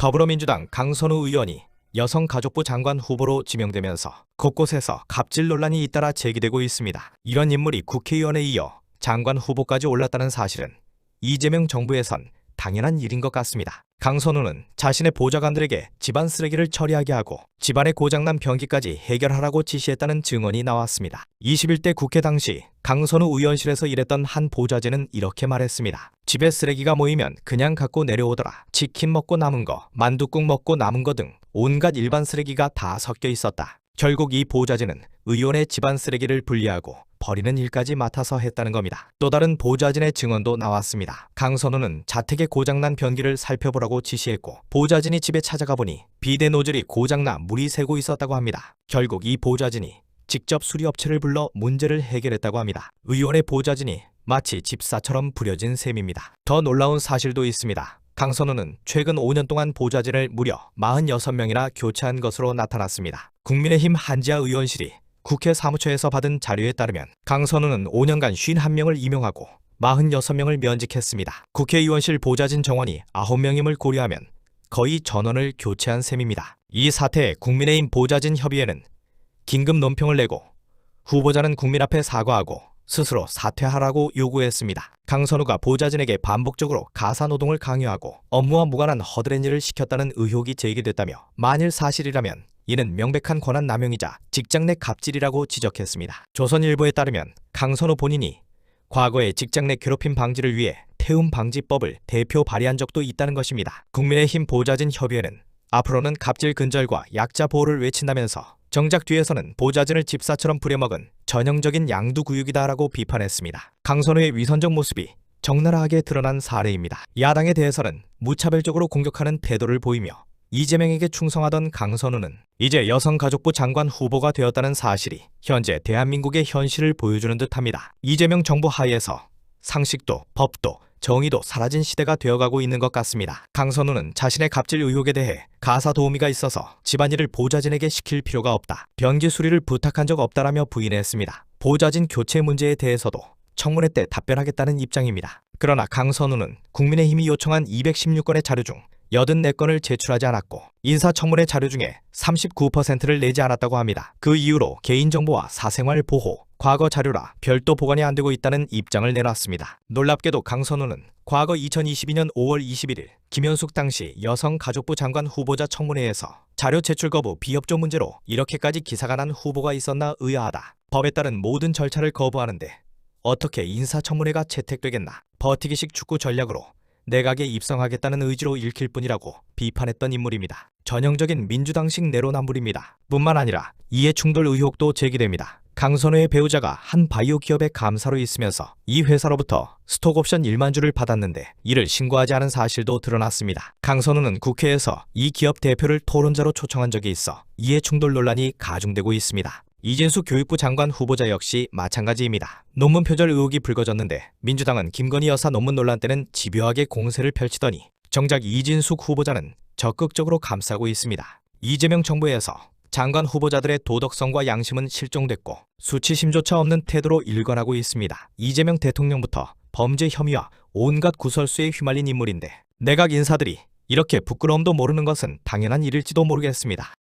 더불어민주당 강선우 의원이 여성가족부 장관 후보로 지명되면서 곳곳에서 갑질 논란이 잇따라 제기되고 있습니다. 이런 인물이 국회의원에 이어 장관 후보까지 올랐다는 사실은 이재명 정부에선 당연한 일인 것 같습니다. 강선우는 자신의 보좌관들에게 집안 쓰레기를 처리하게 하고 집안의 고장난 변기까지 해결하라고 지시했다는 증언이 나왔습니다. 21대 국회 당시 강선우 의원실에서 일했던 한 보좌진은 이렇게 말했습니다. 집에 쓰레기가 모이면 그냥 갖고 내려오더라. 치킨 먹고 남은 거, 만둣국 먹고 남은 거 등 온갖 일반 쓰레기가 다 섞여 있었다. 결국 이 보좌진은 의원의 집안 쓰레기를 분리하고 버리는 일까지 맡아서 했다는 겁니다. 또 다른 보좌진의 증언도 나왔습니다. 강선우는 자택의 고장난 변기를 살펴보라고 지시했고 보좌진이 집에 찾아가 보니 비데 노즐이 고장나 물이 새고 있었다고 합니다. 결국 이 보좌진이 직접 수리업체를 불러 문제를 해결했다고 합니다. 의원의 보좌진이 마치 집사처럼 부려진 셈입니다. 더 놀라운 사실도 있습니다. 강선우는 최근 5년 동안 보좌진을 무려 46명이나 교체한 것으로 나타났습니다. 국민의힘 한지아 의원실이 국회 사무처에서 받은 자료에 따르면 강선우는 5년간 51명을 임용하고 46명을 면직했습니다. 국회의원실 보좌진 정원이 9명임을 고려하면 거의 전원을 교체한 셈입니다. 이 사태에 국민의힘 보좌진 협의회는 긴급 논평을 내고 후보자는 국민 앞에 사과하고 스스로 사퇴하라고 요구했습니다. 강선우가 보좌진에게 반복적으로 가사노동을 강요하고 업무와 무관한 허드렛 일을 시켰다는 의혹이 제기됐다며 만일 사실이라면 이는 명백한 권한 남용이자 직장 내 갑질이라고 지적했습니다. 조선일보에 따르면 강선우 본인이 과거에 직장 내 괴롭힘 방지를 위해 태움 방지법을 대표 발의한 적도 있다는 것입니다. 국민의힘 보좌진 협의회는 앞으로는 갑질 근절과 약자 보호를 외친다면서 정작 뒤에서는 보좌진을 집사처럼 부려먹은 전형적인 양두구육이다라고 비판했습니다. 강선우의 위선적 모습이 적나라하게 드러난 사례입니다. 야당에 대해서는 무차별적으로 공격하는 태도를 보이며 이재명에게 충성하던 강선우는 이제 여성가족부 장관 후보가 되었다는 사실이 현재 대한민국의 현실을 보여주는 듯합니다. 이재명 정부 하에서 상식도 법도 정의도 사라진 시대가 되어가고 있는 것 같습니다. 강선우는 자신의 갑질 의혹에 대해 가사 도우미가 있어서 집안일을 보좌진에게 시킬 필요가 없다. 변기 수리를 부탁한 적 없다라며 부인했습니다. 보좌진 교체 문제에 대해서도 청문회 때 답변하겠다는 입장입니다. 그러나 강선우는 국민의힘이 요청한 216건의 자료 중 84건을 제출하지 않았고 인사청문회 자료 중에 39%를 내지 않았다고 합니다. 그 이유로 개인정보와 사생활 보호, 과거 자료라 별도 보관이 안 되고 있다는 입장을 내놨습니다. 놀랍게도 강선우는 과거 2022년 5월 21일 김현숙 당시 여성가족부 장관 후보자 청문회에서 자료 제출 거부 비협조 문제로 이렇게까지 기사가 난 후보가 있었나 의아하다. 법에 따른 모든 절차를 거부하는데 어떻게 인사청문회가 채택되겠나. 버티기식 축구 전략으로 내각에 입성하겠다는 의지로 읽힐 뿐이라고 비판했던 인물입니다. 전형적인 민주당식 내로남불입니다. 뿐만 아니라 이해충돌 의혹도 제기됩니다. 강선우의 배우자가 한 바이오 기업의 감사로 있으면서 이 회사로부터 스톡옵션 1만 주를 받았는데 이를 신고하지 않은 사실도 드러났습니다. 강선우는 국회에서 이 기업 대표를 토론자로 초청한 적이 있어 이해충돌 논란이 가중되고 있습니다. 이진숙 교육부 장관 후보자 역시 마찬가지입니다. 논문 표절 의혹이 불거졌는데 민주당은 김건희 여사 논문 논란 때는 집요하게 공세를 펼치더니 정작 이진숙 후보자는 적극적으로 감싸고 있습니다. 이재명 정부에서 장관 후보자들의 도덕성과 양심은 실종됐고 수치심조차 없는 태도로 일관하고 있습니다. 이재명 대통령부터 범죄 혐의와 온갖 구설수에 휘말린 인물인데 내각 인사들이 이렇게 부끄러움도 모르는 것은 당연한 일일지도 모르겠습니다.